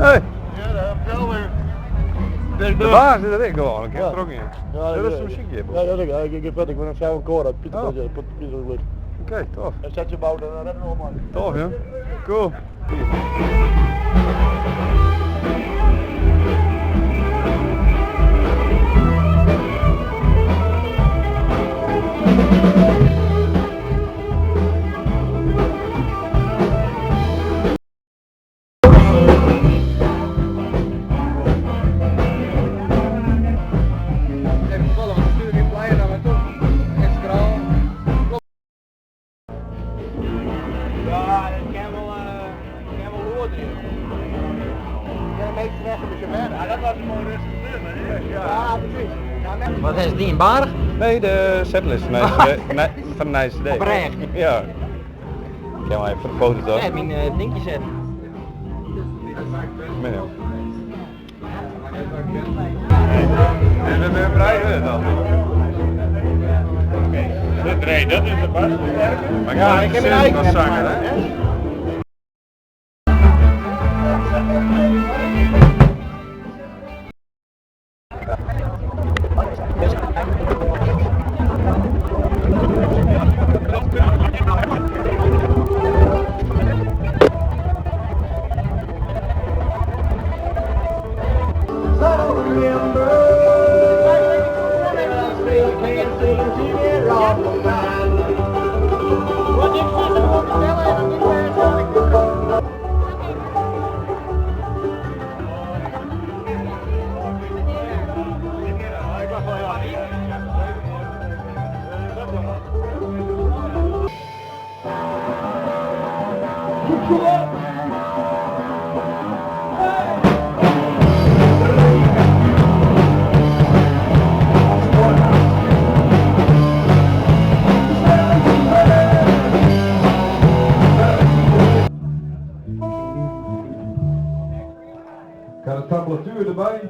Hey, Ja, dat heb ik wel weer. de baas zit erin gewoon, ik heb Ja. er ook in. Ja, Dat is een muziekje. Ja, dat ik heb een vrouw een koor uit Pieter. Oh. Pieter goed. Oké, tof. En zet je bouw, dan redden we allemaal. Tof, ja. Cool. Ja, dat kan wel lood in. Ja, een beetje weg met je verder. Ja, dat was een mooi rustig nummer. Ja, precies. Wat is die, een bar? Nee, de setlist van de Nice Day. Oprecht? Ja. Ik ga maar even voor de foto toch? Ja, mijn dingetje zetten. Nee, joh. En we hebben breien dan. Nee, dat is de bas. Maar ja, ik heb een eigen als zanger, hè? Ik ga de tablatuur erbij.